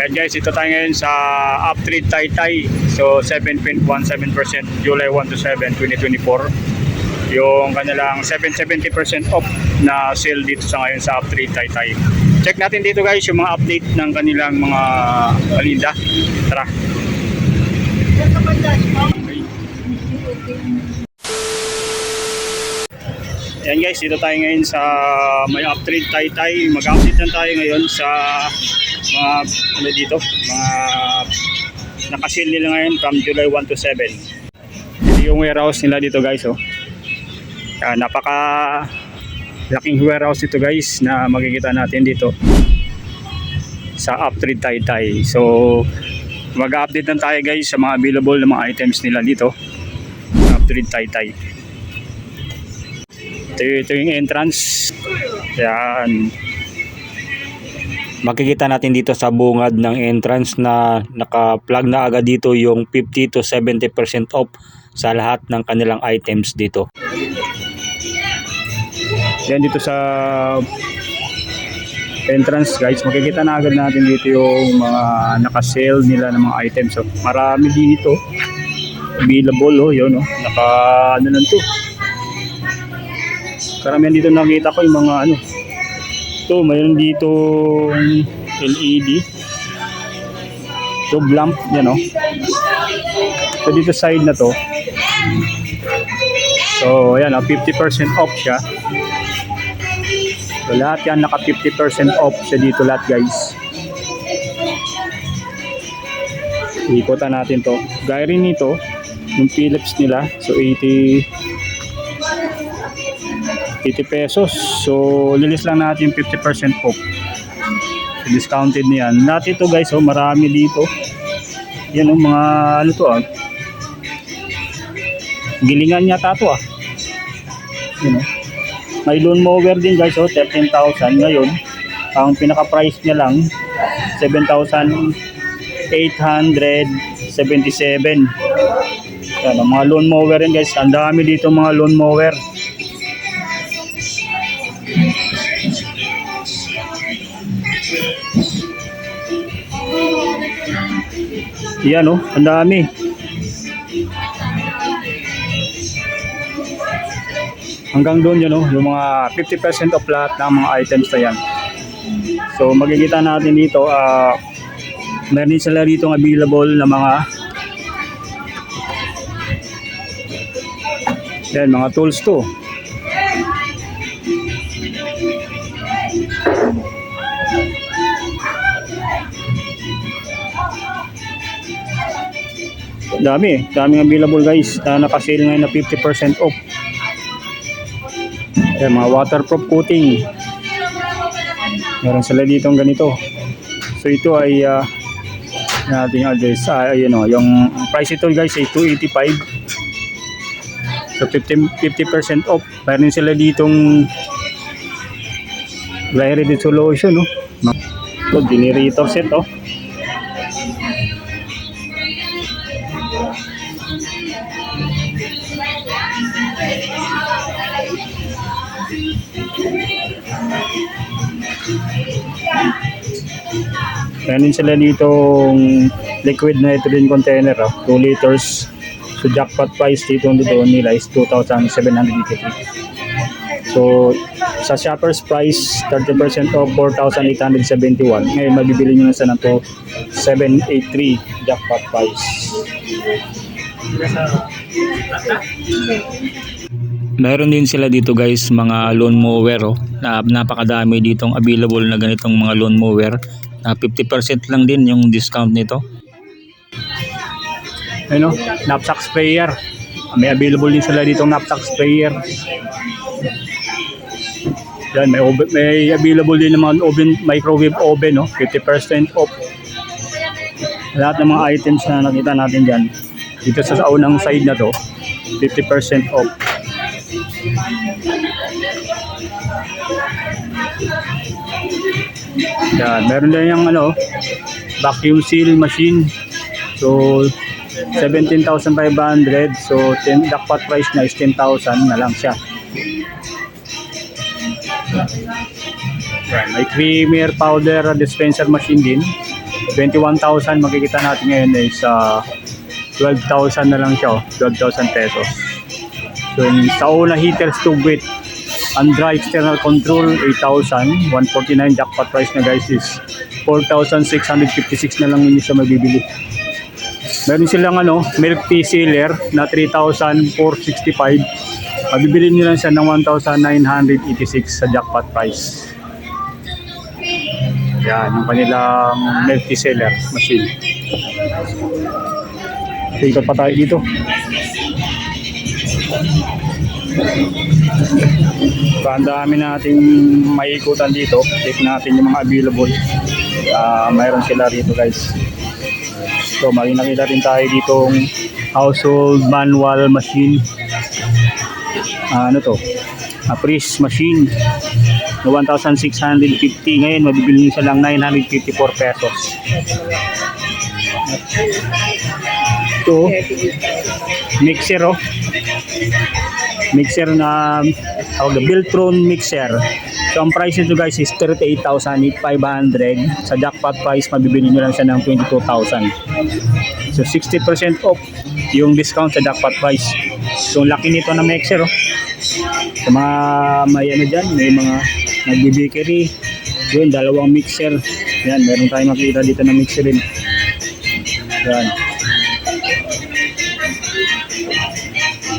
Ayan guys, ito tayo ngayon sa Uptrade Taytay. So 7.17% July 1 to 7, 2024. Yung kanilang 70% off na sale dito sa ngayon sa Uptrade Taytay. Check natin dito guys yung mga update ng kanilang mga paninda. Tara. Ayan guys, dito tayo ngayon sa may Uptrade Taytay. Mag-update na tayo ngayon sa mga ano dito, mga nakasil nila ngayon from July 1 to 7. Ito yung warehouse nila dito guys, oh. Napaka laking warehouse ito guys na makikita natin dito sa Uptrade Taytay. So mag-update na tayo guys sa mga available na mga items nila dito sa Uptrade Taytay. Ito yung entrance. Yan. Makikita natin dito sa bungad ng entrance na naka-plug na agad dito yung 50 to 70% off sa lahat ng kanilang items dito. Yan dito sa entrance guys, makikita na agad natin dito yung mga naka-sale nila ng mga items. So, marami dito available, oh, yun, oh. Naka ano lang to. Karamihan dito nakita ko yung mga ano. Ito, mayroon dito LED. Ito, lamp, yan o. Ito dito side na to. So, ayan, 50% off siya. So, lahat yan, naka 50% off siya dito lahat guys. Ikutan natin to. Gaya rin nito, yung Philips nila. So, 80 pesos. So, lilis lang natin 50% off. So, discounted niyan. Lahat ito guys, oh, marami dito. Yan oh, mga ano to ah. Gilingan yata to ah. Yan oh. May lawn mower din guys, oh, 13,000 ngayon. Ang pinaka price niya lang 7,877. Yan oh, mga lawn mower din guys. Ang dami dito mga lawn mower. Yan oh, ang dami. Hanggang doon yun oh, yung mga 50% off lahat ng mga items na yan. So makikita natin dito, meron sila dito available na mga yan, mga tools to. Daming available guys na naka-sale ngayon na 50% off. Ayan, mga waterproof coating. Meron sila dito ng ganito. So ito ay nating address. Ayun o, yung price ito guys ay 285. So 50% off. Meron sila ditong dry ready solution, no? Ito, generator set, oh. Meron sila ditong liquid nitrogen container, 2 liters. So jackpot price dito nila is 2,783. So sa shopper's price 30% off 4,871. Ngayon mabibili nyo na sa to 783 jackpot price. Meron din sila dito guys mga lawn mower, oh, na napakadami ditong available na ganitong mga lawn mower na 50% lang din yung discount nito. Ano, knapsack sprayer. May available din sila ditong knapsack sprayer. Yan, may available din naman oven, microwave oven, no? 50% off. Lahat ng mga items na nakita natin diyan. Dito sa unang side na to, 50% off. Yan, meron din yung ano, vacuum seal machine. So 17,500. So jackpot price na is 10,000 na lang siya. Yan, may creamer powder dispenser machine din. 21,000 makikita natin ngayon is 12,000 na lang siya, 12,000 pesos. So yung sa una heaters tube with Andra external control 8,000, 149 jackpot price na guys is 4,656 na lang yun siya mabibili. Meron silang milk tea sealer na 3,465. Mabibili nyo lang siya ng 1,986 sa jackpot price. Yan, yung kanilang milk tea sealer machine. So, ikot pa tayo dito. So, ang dami nating maikutan dito. Check natin yung mga available. Mayroon sila dito guys. So, makikita rin tayo ditong household manual machine. Ano to? Press machine na 1,650. Ngayon, mabibili nyo siya lang 954 pesos. Ito, mixer mixer na Beltron mixer. So ang price nito guys is 38,500. Sa jackpot price mabibili nyo lang siya ng 22,000. So 60% off yung discount sa jackpot price. So laki nito na mixer sa mga may dyan, may mga nagbi-bakery, yun, dalawang mixer. Yan, meron tayong makikita dito na mixer rin. Yan.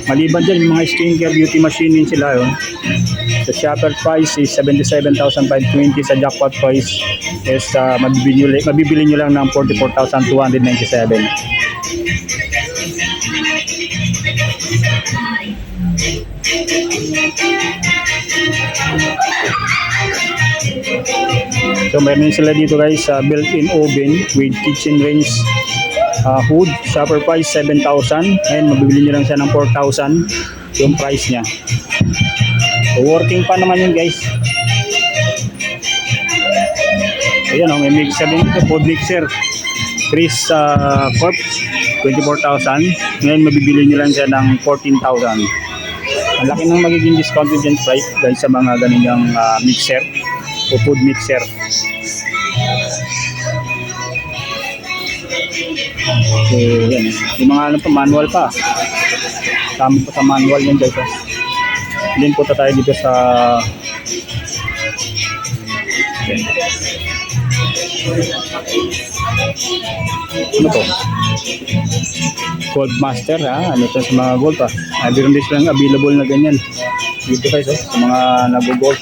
Maliban dyan, yung mga skincare beauty machine din sila yun. The shopper price is 77,520. Sa jackpot price is mabibili nyo lang ng 44,297. So meron sila dito guys, built-in oven with kitchen range hood. Shopper price 7,000. Ngayon mabibili nyo lang siya ng 4,000 yung price nya. So working pa naman yun guys. Ayan may mixer din ito, food mixer. Chris Corp 24,000. Ngayon mabibili nyo lang siya ng 14,000. Ang laki ng magiging discount dyan price guys sa mga ganyan mixer o food mixer. So yan, yung mga pa manual pa. Tama pa sa manual yan guys. Then punta tayo dito sa ano to? Gold Master ano to sa mga gold pa. Meron din silang available na ganyan dito guys sa mga nag-gold.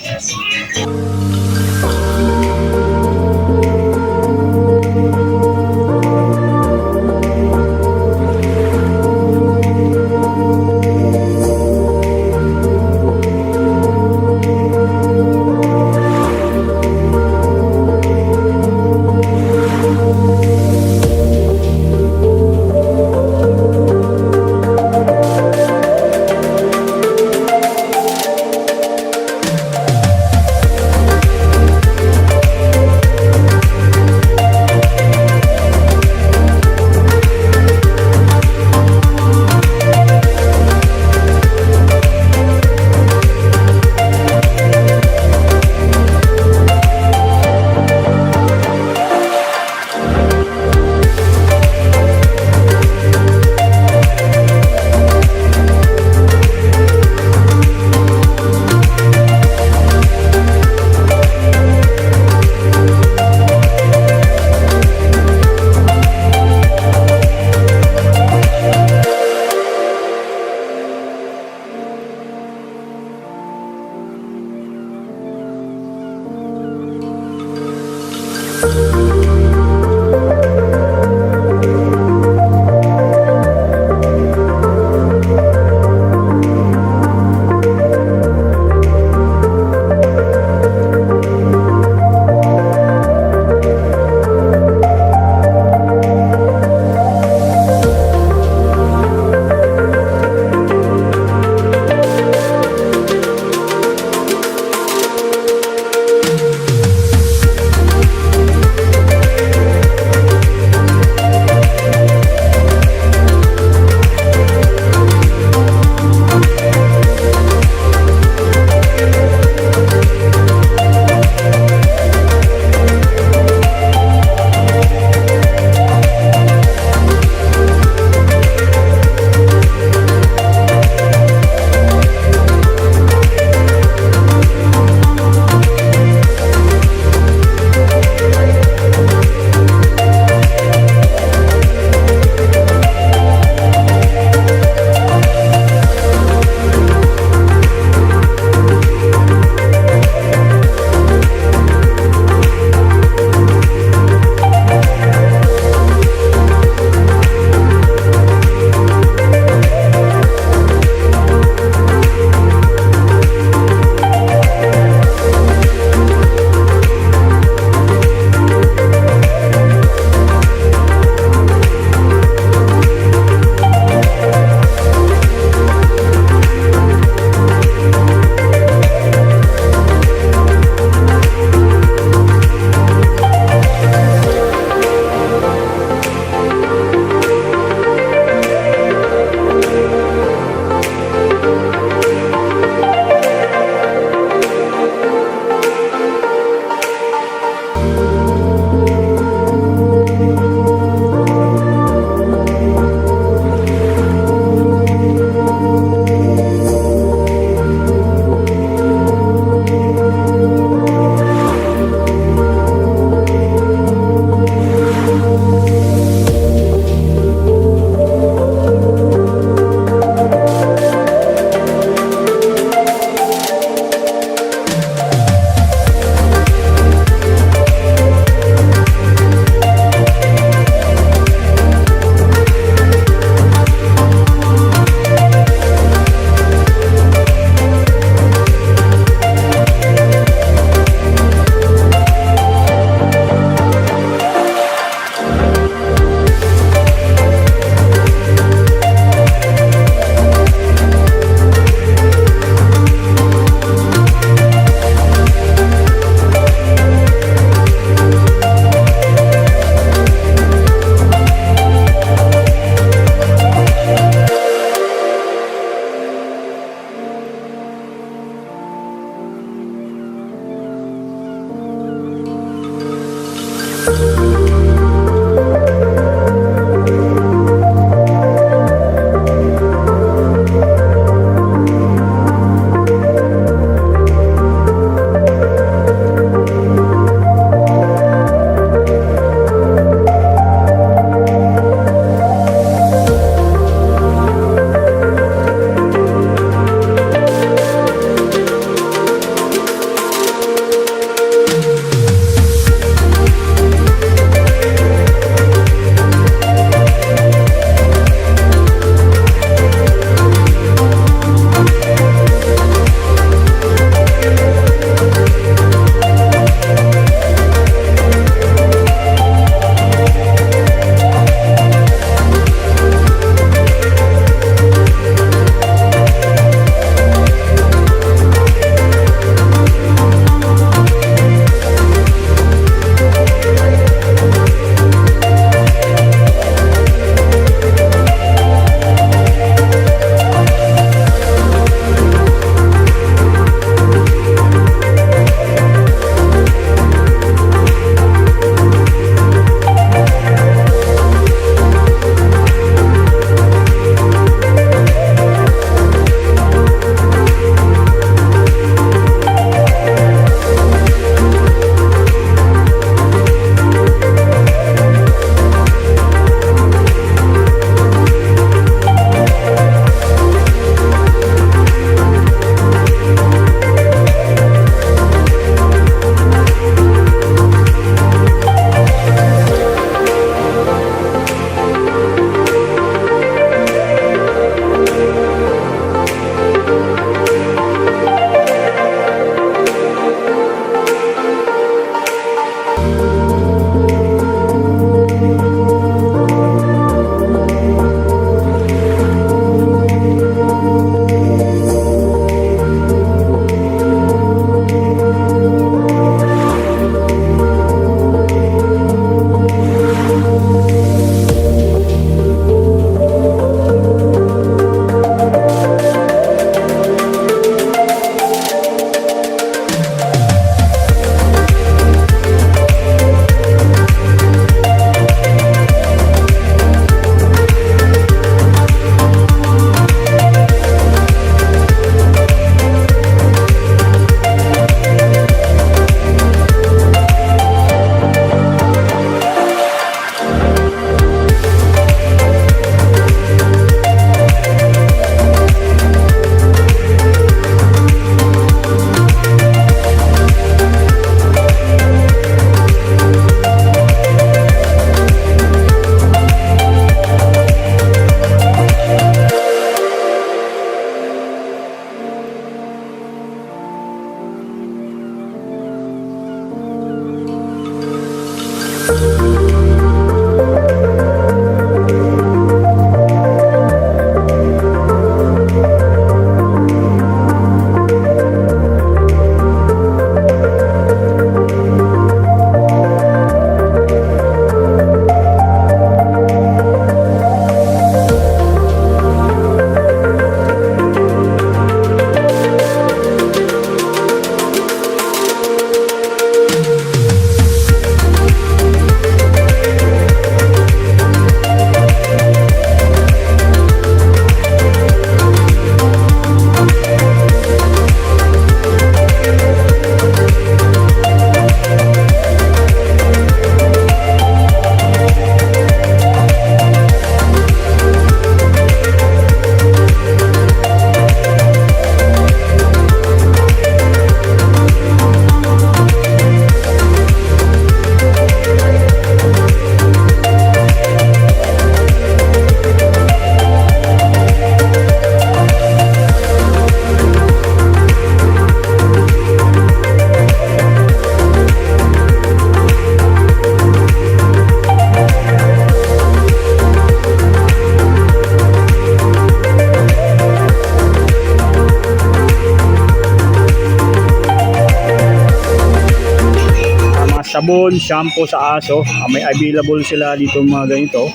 sabon, shampoo sa aso. May available sila dito mga ganito.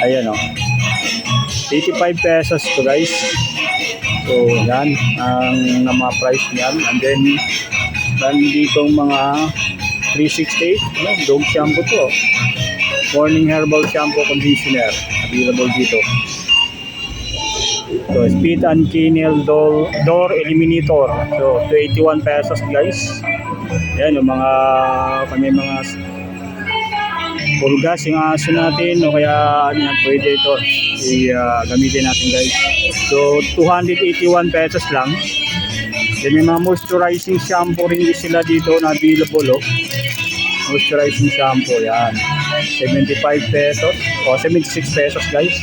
Ayan o. 85 pesos to guys. So yan ang mga price niyan. And then dito mga 368 dog shampoo to. Morning herbal shampoo conditioner available dito. So spit and kennel door eliminator. So 281 pesos guys. Yan yung mga kami mga pulgas yung aso natin o kaya ano yan, pwede ito gamitin natin guys. So 281 pesos lang. Then may mga moisturizing shampoo rin sila dito na available moisturizing shampoo yan 75 pesos o 76 pesos guys.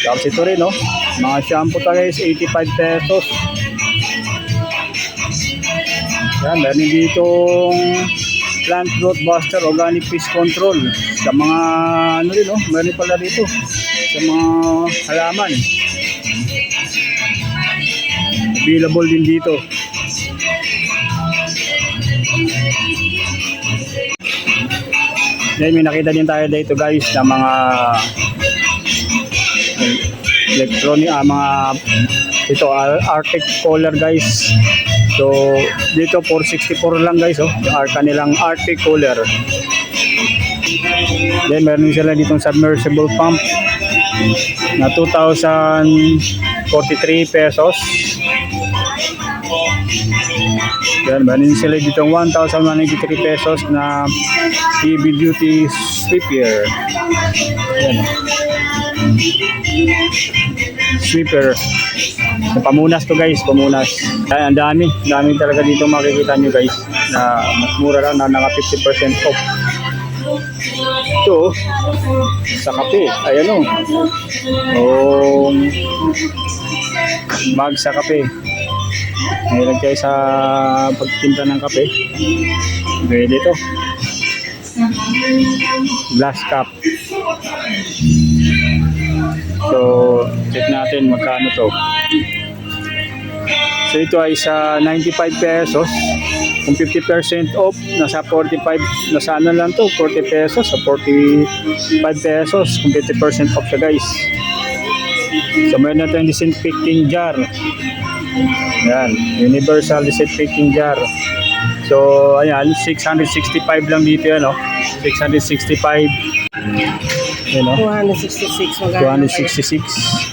Tapos ito rin mga shampoo ta guys 85 pesos. Yan, meron ditong plant growth buster organic pest control sa mga ano rin meron pala dito sa mga halaman. Available din dito. Then may nakita din tayo dito guys na mga electronic mga ito Arctic cooler guys. So dito 464 lang guys yung kanilang Arctic cooler. Then meron sila ditong submersible pump na 2,043 pesos. Yan, meron sila ditong 1,193 pesos na heavy duty sweeper. Yan. Sweeper. So, pamunas to guys, pamunas. Ay, ang dami talaga dito makikita nyo guys na mas mura lang na naka 50% off. Ito sa kape, ayan bag sa kape. Mayroon kayo sa pagtinda ng kape. Pwede ito. Glass cup. So, check natin magkano to. So, ito ay sa 95 pesos. Kung 50% off, nasa 45, nasa ano lang to, 40 pesos, sa 45 pesos, kung 50% off siya guys. So, meron na tayong disinfecting jar. Yan, universal disinfecting jar. So, ayan, 665 lang dito yan, 665. You know, 266 266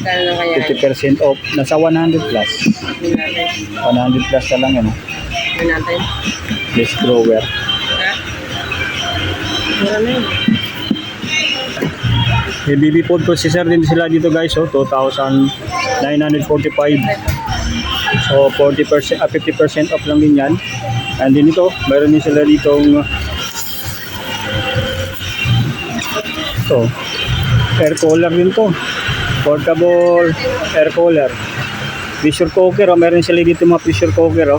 50% off nasa 100 plus 100 plus na lang natin. This grower may BB food processor din sila dito guys 2,945. So 40% 50% off lang din yan. And din ito meron din sila ditong air cooler din to, portable air cooler, pressure cooker meron sila dito mga pressure cooker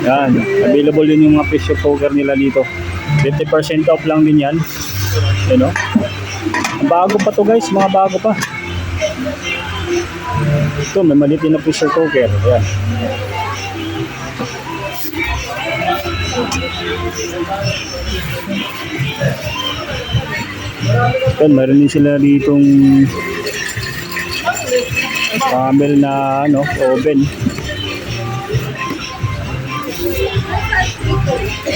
yan, available din yung mga pressure cooker nila dito, 50% off lang din yan, bago pa to guys, mga bago pa ito, may maliit na pressure cooker, yan. Then, meron din sila ditong camel na oven.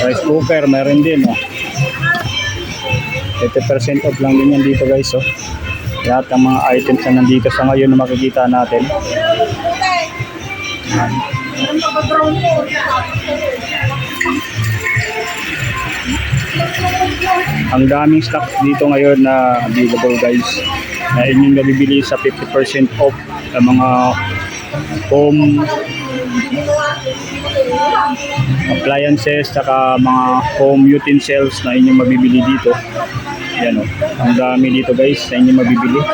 Rice cooker, meron din 50% off lang din yan dito guys lahat ng mga items na nandito sa ngayon na makikita natin. Ang daming stock dito ngayon na available guys na inyong nabibili sa 50% off ng mga home appliances saka mga home utensils na inyong mabibili dito. Yan ang dami dito guys na inyong mabibili.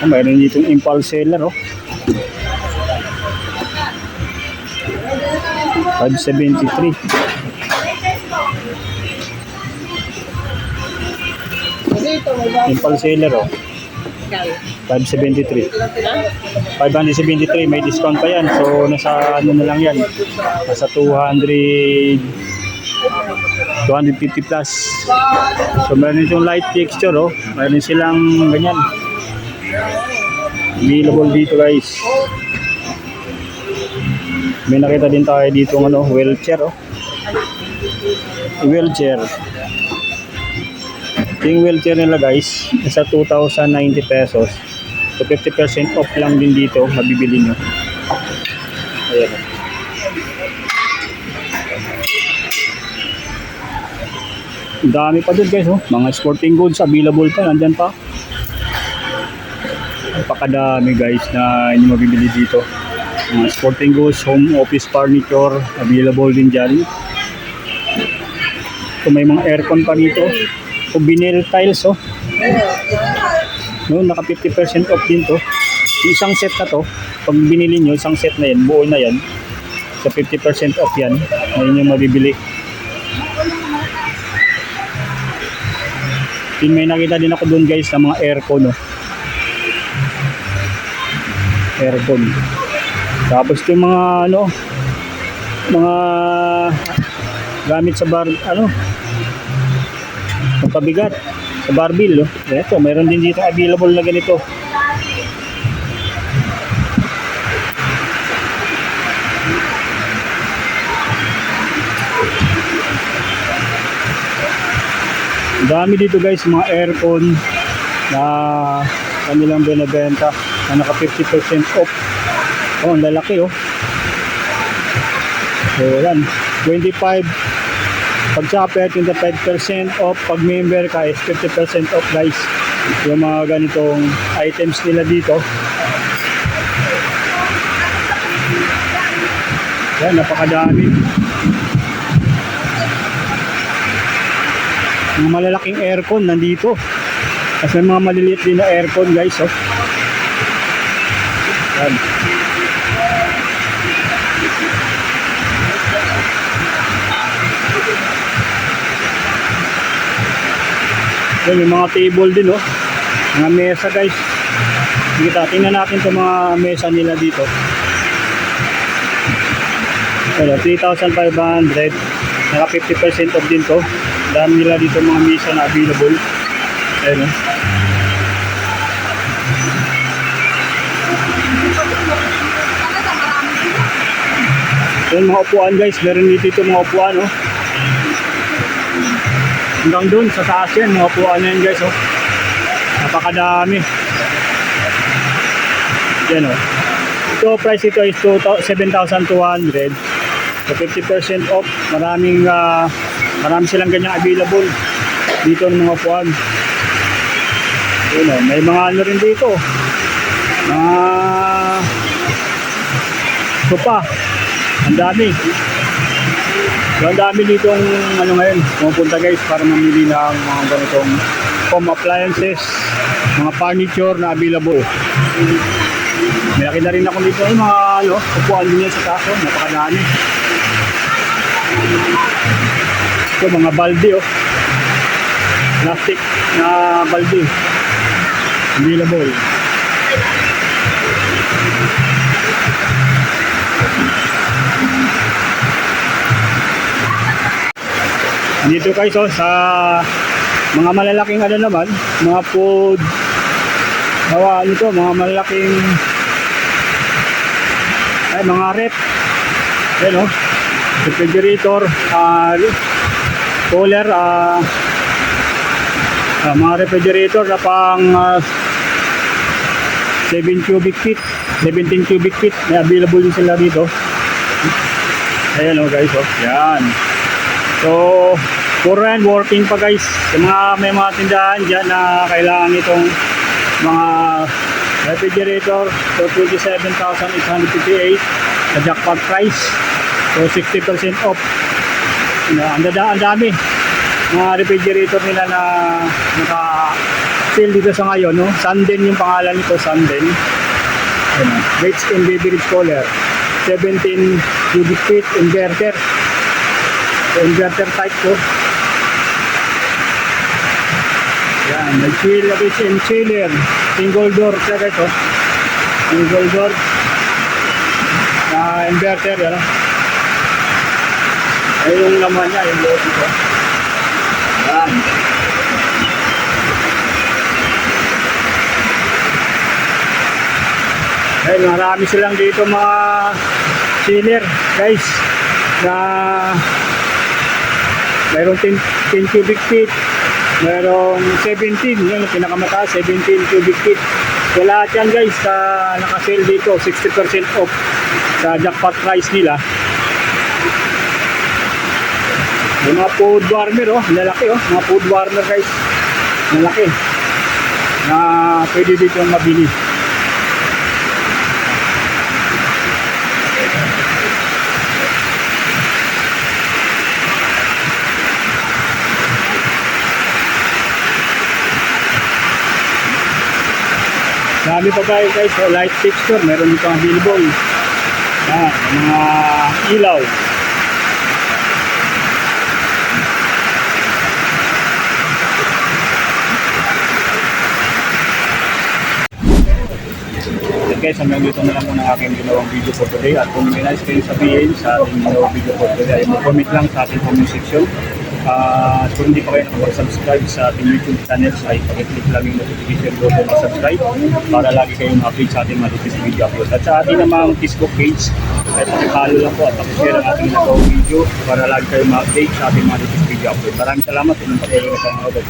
Mayroon ditong impulse seller 573. Impulse seller 573. Ha? 573, may discount pa yan. So, nasa ano na lang yan. Nasa 250 plus. So, meron itong light texture, oh. Meron silang ganyan. Available dito, guys. May nakita din tayo dito ng ano, wheelchair, oh. Wheelchair. Yung wheelchair nila, guys, nasa 2,090 pesos. So 50% off lang din dito, mabibili nyo. Ayan. Ang dami pa dun, guys, oh. Mga sporting goods available pa, nandyan pa. Napakadami, guys, na inyo mabibili dito. Mga sporting goods, home office furniture, available din dyan. So may mga aircon pa dito. O vinyl tiles, oh. No, naka 50% off din to. Yung isang set na to, pag binili nyo, isang set na yan, buo na yan. So 50% off yan. Ngayon yung mabibili. Yung may nakita din ako doon, guys, ng mga aircon, oh. Aircon. Tapos yung mga ano, mga gamit sa bar, ano, pabigat sa barbell, oh. Ito, meron din dito available na ganito. Dami dito, guys, mga aircon na kanilang binibenta na naka 50% off. Oh, ang lalaki, oh. So, yan, 25 pag shopper, 25% off. Pag member ka is 50% off, guys. Yung mga ganitong items nila dito. Yan, napakadami. Mga malalaking aircon nandito. Kasi may mga maliliit din na aircon, guys, oh. Yan. Yan, yung mga table din, oh. Mga mesa, guys. Kita, tingnan natin itong mga mesa nila dito. Pero 3,500. Naka 50% off din to. Dami nila dito mga mesa na available. Ayan, oh. Yan, mga upuan, guys. Meron dito mga upuan, oh. Hanggang dun sa taas yan, mga upuan na yan, guys, oh. Napakadami. Yan, oh. Ito, price ito is 7,200. So 50% off. Marami silang ganyang available dito ng mga upuan. Yan, oh. May mga ano rin dito. Mga sopa. Ang dami. So, ang dami dito ano ngayon, pumunta, guys, para mamili ng mga ganitong home appliances, mga furniture na available. May nakita rin ako dito yung mga ano, upuan din yan sa taas, oh. Napakadami. Ito, mga balde, oh. Plastic na balde. Available. Dito, guys, oh, sa mga malalaking ano naman, mga food, nito, mga malalaking mga rep. Ayan, oh, refrigerator, cooler, mga refrigerator na pang 7 cubic feet, 17 cubic feet, may available din sila dito. Ayan, oh, guys, oh, yan. So, puro yan, working pa, guys. Sa may mga tindahan dyan na kailangan itong mga refrigerator. So, 27,858 sa jackpot price. So, 60% off. Ang dami. Mga refrigerator nila na naka-sale dito sa ngayon, no? Sanden yung pangalan nito, Sanden. Rates and beverage cooler. 17 cubic feet inverter. So, inverter type ko. Yan, may chiller and chiller. Single door siya guys, oh. Single door. Na inverter, yan. Ay yung laman niya, yung loob ito. Yan. Ay, marami silang dito mga chiller, guys. Na mayroong 10 cubic feet, mayroong 17, yun ang pinakamataas, 17 cubic feet. So lahat yan guys, naka-sale dito, 60% off sa jackpot price nila. Yung mga food warmer, oh, lalaki, oh, mga food warmer guys, malaki, na pwede dito mabili. Dami pa tayo guys, so light fixture, meron dito ang billboard. Mga ilaw. So guys, hanggang dito na lang muna aking ginawang video for today. At kung may nais kayo sabihin sa ating ginawang video for today, ay mag-comment lang sa ating comment section. At kung hindi pa kayo nakapag-subscribe sa ating YouTube channel, ay pakiclick lang yung notification button na subscribe para lagi kayong update sa ating mga latest video upload. At sa ating namang Facebook page, ay pakipalo lang po at pakishare ang ating ginawang video para lagi kayong ma-update sa ating mga latest video upload. Maraming salamat. Inong patuloy na panood.